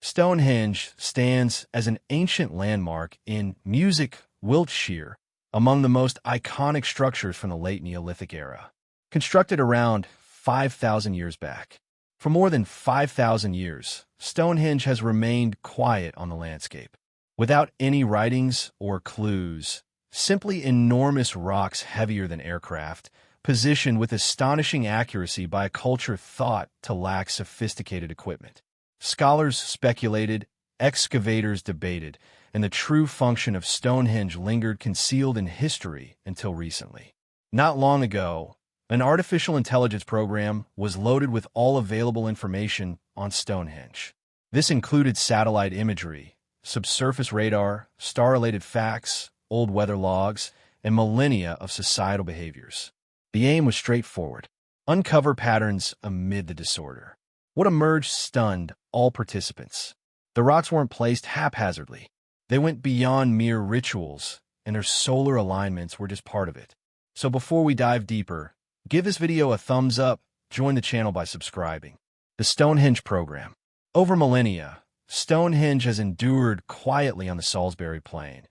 Stonehenge stands as an ancient landmark in Music, Wiltshire, among the most iconic structures from the late Neolithic era. Constructed around 5,000 years back. For more than 5,000 years, Stonehenge has remained quiet on the landscape, without any writings or clues, simply enormous rocks heavier than aircraft, positioned with astonishing accuracy by a culture thought to lack sophisticated equipment. Scholars speculated, excavators debated, and the true function of Stonehenge lingered concealed in history until recently. Not long ago, an artificial intelligence program was loaded with all available information on Stonehenge. This included satellite imagery, subsurface radar, star-related facts, old weather logs, and millennia of societal behaviors. The aim was straightforward: uncover patterns amid the disorder. What emerged stunned all participants. The rocks weren't placed haphazardly. They went beyond mere rituals, and their solar alignments were just part of it. So before we dive deeper, give this video a thumbs up, join the channel by subscribing. The Stonehenge Program. Over millennia, Stonehenge has endured quietly on the Salisbury Plain,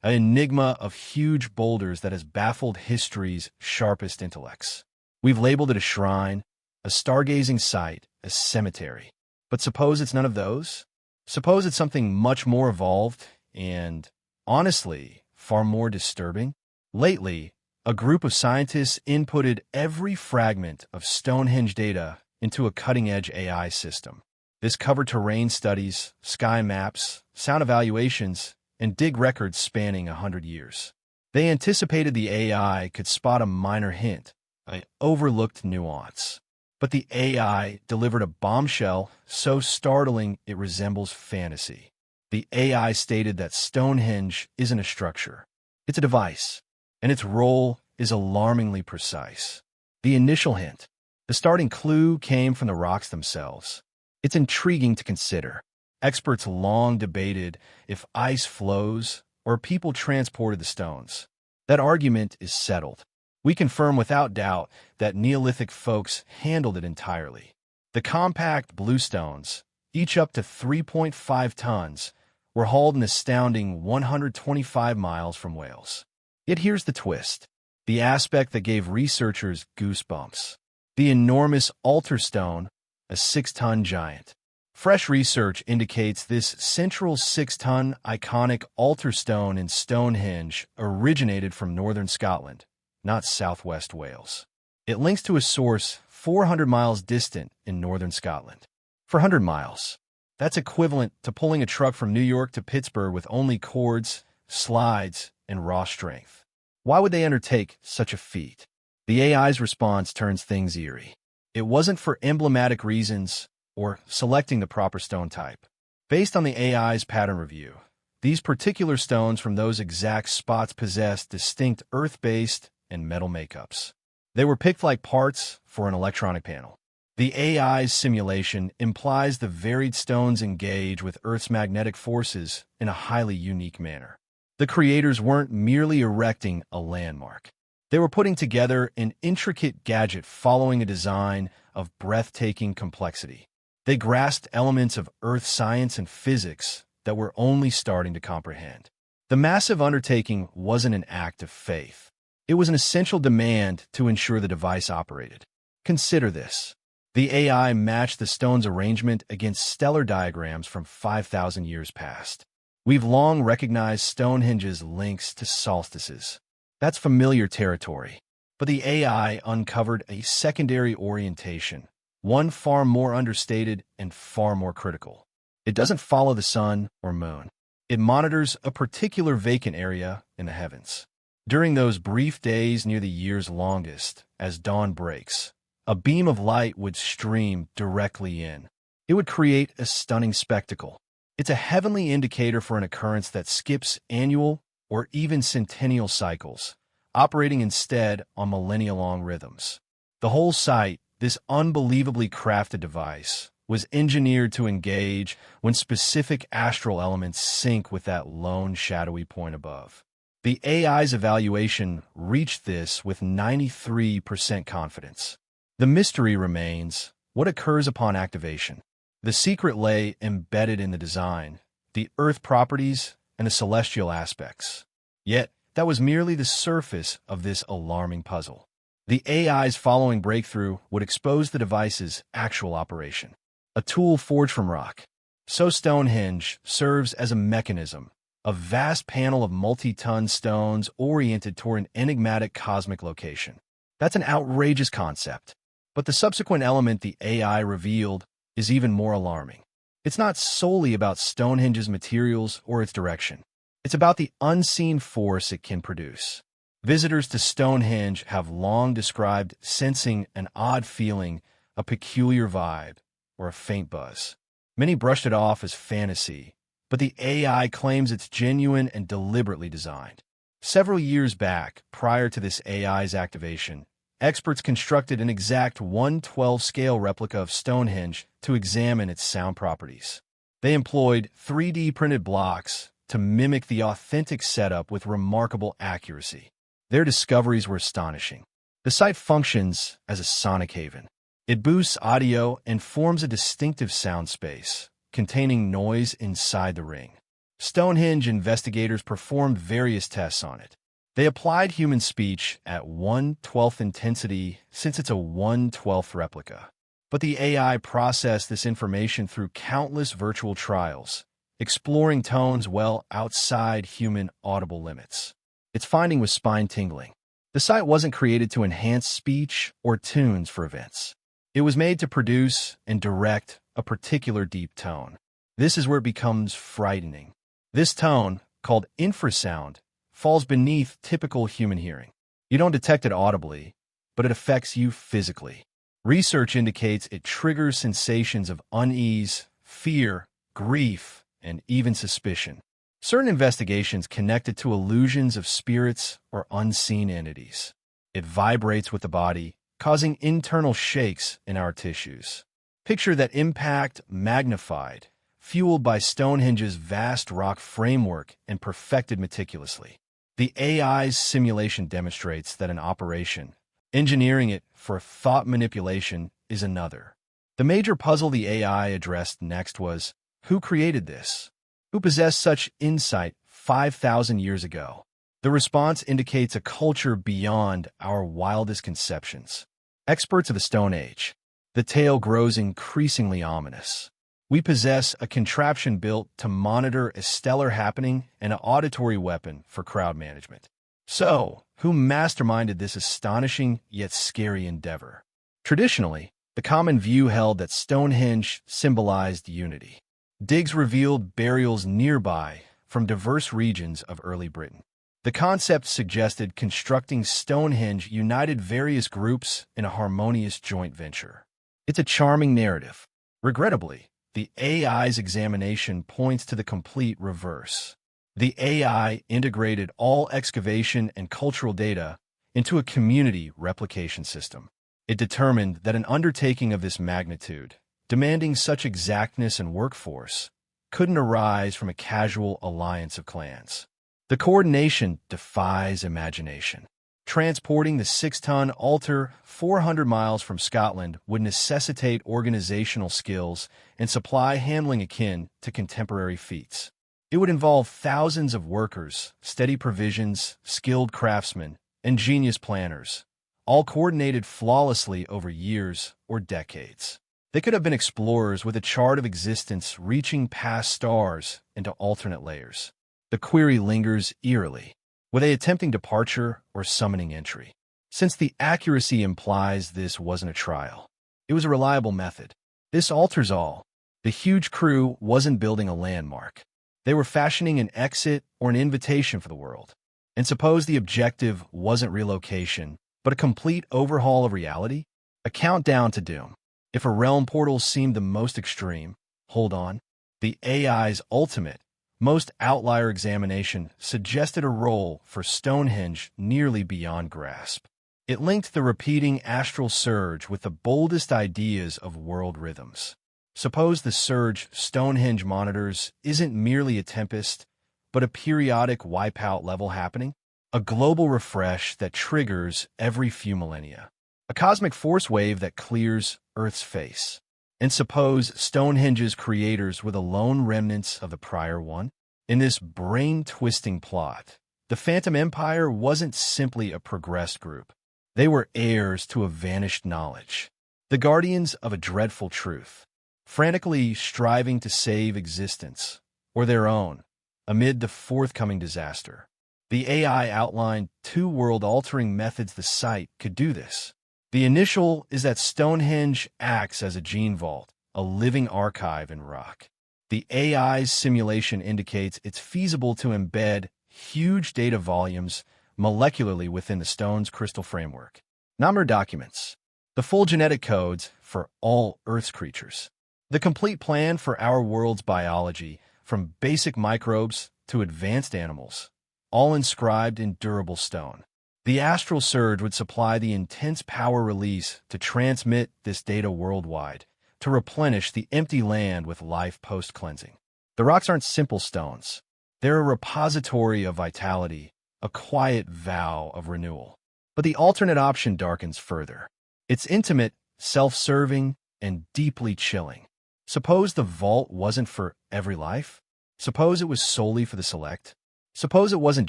an enigma of huge boulders that has baffled history's sharpest intellects. We've labeled it a shrine, a stargazing site, a cemetery. But suppose it's none of those? Suppose it's something much more evolved and, honestly, far more disturbing? Lately, a group of scientists inputted every fragment of Stonehenge data into a cutting-edge AI system. This covered terrain studies, sky maps, sound evaluations, and dig records spanning 100 years. They anticipated the AI could spot a minor hint, an overlooked nuance. But the AI delivered a bombshell so startling it resembles fantasy. The AI stated that Stonehenge isn't a structure. It's a device, and its role is alarmingly precise. The initial hint, the starting clue, came from the rocks themselves. It's intriguing to consider. Experts long debated if ice flows or people transported the stones. That argument is settled. We confirm without doubt that Neolithic folks handled it entirely. The compact bluestones, each up to 3.5 tons, were hauled an astounding 125 miles from Wales. Yet here's the twist, the aspect that gave researchers goosebumps. The enormous altar stone, a 6-ton giant. Fresh research indicates this central 6-ton iconic altar stone in Stonehenge originated from northern Scotland, not southwest Wales. It links to a source 400 miles distant in northern Scotland. 400 miles. That's equivalent to pulling a truck from New York to Pittsburgh with only cords, slides, and raw strength. Why would they undertake such a feat? The AI's response turns things eerie. It wasn't for emblematic reasons or selecting the proper stone type. Based on the AI's pattern review, these particular stones from those exact spots possessed distinct earth-based and metal makeups. They were picked like parts for an electronic panel. The AI's simulation implies the varied stones engage with Earth's magnetic forces in a highly unique manner. The creators weren't merely erecting a landmark. They were putting together an intricate gadget following a design of breathtaking complexity. They grasped elements of Earth science and physics that we're only starting to comprehend. The massive undertaking wasn't an act of faith. It was an essential demand to ensure the device operated. Consider this. The AI matched the stone's arrangement against stellar diagrams from 5,000 years past. We've long recognized Stonehenge's links to solstices. That's familiar territory. But the AI uncovered a secondary orientation, one far more understated and far more critical. It doesn't follow the sun or moon. It monitors a particular vacant area in the heavens. During those brief days near the year's longest, as dawn breaks, a beam of light would stream directly in. It would create a stunning spectacle. It's a heavenly indicator for an occurrence that skips annual or even centennial cycles, operating instead on millennia-long rhythms. The whole site, this unbelievably crafted device, was engineered to engage when specific astral elements sync with that lone shadowy point above. The AI's evaluation reached this with 93% confidence. The mystery remains: what occurs upon activation? The secret lay embedded in the design, the earth properties, and the celestial aspects. Yet, that was merely the surface of this alarming puzzle. The AI's following breakthrough would expose the device's actual operation. A tool forged from rock. So Stonehenge serves as a mechanism, a vast panel of multi-ton stones oriented toward an enigmatic cosmic location. That's an outrageous concept. But the subsequent element the AI revealed is even more alarming. It's not solely about Stonehenge's materials or its direction. It's about the unseen force it can produce. Visitors to Stonehenge have long described sensing an odd feeling, a peculiar vibe, or a faint buzz. Many brushed it off as fantasy, but the AI claims it's genuine and deliberately designed. Several years back, prior to this AI's activation, experts constructed an exact 1/12 scale replica of Stonehenge to examine its sound properties. They employed 3D printed blocks to mimic the authentic setup with remarkable accuracy. Their discoveries were astonishing. The site functions as a sonic haven. It boosts audio and forms a distinctive sound space, containing noise inside the ring. Stonehenge investigators performed various tests on it. They applied human speech at 1/12 intensity since it's a 1/12 replica. But the AI processed this information through countless virtual trials, exploring tones well outside human audible limits. Its finding was spine-tingling. The site wasn't created to enhance speech or tunes for events. It was made to produce and direct a particular deep tone. This is where it becomes frightening. This tone, called infrasound, falls beneath typical human hearing. You don't detect it audibly, but it affects you physically. Research indicates it triggers sensations of unease, fear, grief, and even suspicion. Certain investigations connect it to illusions of spirits or unseen entities. It vibrates with the body, causing internal shakes in our tissues. Picture that impact magnified, fueled by Stonehenge's vast rock framework and perfected meticulously. The AI's simulation demonstrates that an operation, engineering it for thought manipulation, is another. The major puzzle the AI addressed next was, who created this? Who possessed such insight 5,000 years ago? The response indicates a culture beyond our wildest conceptions. Experts of the Stone Age. The tale grows increasingly ominous. We possess a contraption built to monitor a stellar happening and an auditory weapon for crowd management. So, who masterminded this astonishing yet scary endeavor? Traditionally, the common view held that Stonehenge symbolized unity. Digs revealed burials nearby from diverse regions of early Britain. The concept suggested constructing Stonehenge united various groups in a harmonious joint venture. It's a charming narrative. Regrettably, the AI's examination points to the complete reverse. The AI integrated all excavation and cultural data into a community replication system. It determined that an undertaking of this magnitude, demanding such exactness and workforce, couldn't arise from a casual alliance of clans. The coordination defies imagination. Transporting the 6-ton altar 400 miles from Scotland would necessitate organizational skills and supply handling akin to contemporary feats. It would involve thousands of workers, steady provisions, skilled craftsmen, and genius planners, all coordinated flawlessly over years or decades. They could have been explorers with a chart of existence reaching past stars into alternate layers. The query lingers eerily. Were they attempting departure or summoning entry? Since the accuracy implies this wasn't a trial, it was a reliable method. This alters all. The huge crew wasn't building a landmark. They were fashioning an exit or an invitation for the world. And suppose the objective wasn't relocation, but a complete overhaul of reality? A countdown to doom. If a realm portal seemed the most extreme, hold on, the AI's ultimate, most outlier examination suggested a role for Stonehenge nearly beyond grasp. It linked the repeating astral surge with the boldest ideas of world rhythms. Suppose the surge Stonehenge monitors isn't merely a tempest, but a periodic wipeout level happening, a global refresh that triggers every few millennia, a cosmic force wave that clears Earth's face. And suppose Stonehenge's creators were the lone remnants of the prior one? In this brain-twisting plot, the Phantom Empire wasn't simply a progressed group. They were heirs to a vanished knowledge, the guardians of a dreadful truth, frantically striving to save existence, or their own, amid the forthcoming disaster. The AI outlined two world-altering methods the site could do this. The initial is that Stonehenge acts as a gene vault, a living archive in rock. The AI's simulation indicates it's feasible to embed huge data volumes molecularly within the stone's crystal framework. Number documents the full genetic codes for all Earth's creatures. The complete plan for our world's biology, from basic microbes to advanced animals, all inscribed in durable stone. The astral surge would supply the intense power release to transmit this data worldwide, to replenish the empty land with life post-cleansing. The rocks aren't simple stones. They're a repository of vitality, a quiet vow of renewal. But the alternate option darkens further. It's intimate, self-serving, and deeply chilling. Suppose the vault wasn't for every life? Suppose it was solely for the select? Suppose it wasn't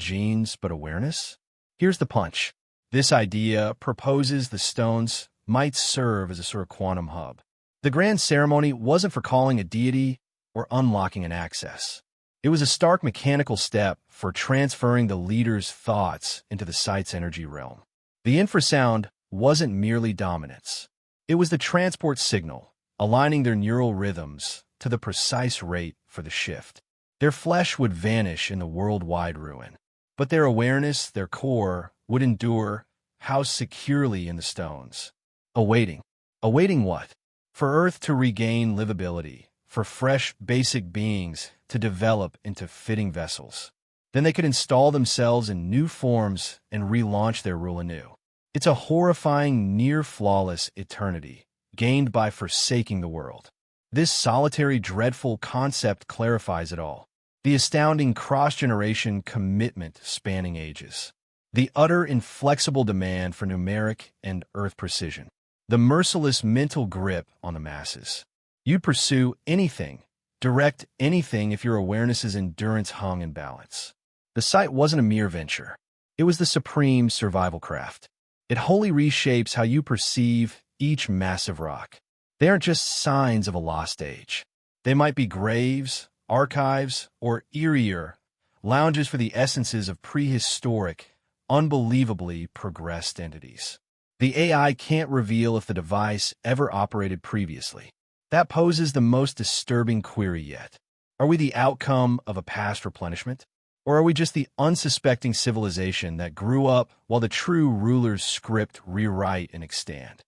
genes, but awareness? Here's the punch. This idea proposes the stones might serve as a sort of quantum hub. The grand ceremony wasn't for calling a deity or unlocking an access. It was a stark mechanical step for transferring the leader's thoughts into the site's energy realm. The infrasound wasn't merely dominance. It was the transport signal, aligning their neural rhythms to the precise rate for the shift. Their flesh would vanish in the worldwide ruin, but their awareness, their core, would endure, housed securely in the stones. Awaiting. Awaiting what? For Earth to regain livability, for fresh, basic beings to develop into fitting vessels. Then they could install themselves in new forms and relaunch their rule anew. It's a horrifying, near-flawless eternity, gained by forsaking the world. This solitary, dreadful concept clarifies it all. The astounding cross-generation commitment spanning ages. The utter inflexible demand for numeric and earth precision. The merciless mental grip on the masses. You'd pursue anything, direct anything if your awareness's endurance hung in balance. The site wasn't a mere venture. It was the supreme survival craft. It wholly reshapes how you perceive each massive rock. They aren't just signs of a lost age. They might be graves, archives, or eerier, lounges for the essences of prehistoric, unbelievably progressed entities. The AI can't reveal if the device ever operated previously. That poses the most disturbing query yet. Are we the outcome of a past replenishment? Or are we just the unsuspecting civilization that grew up while the true ruler's script rewrite and extant?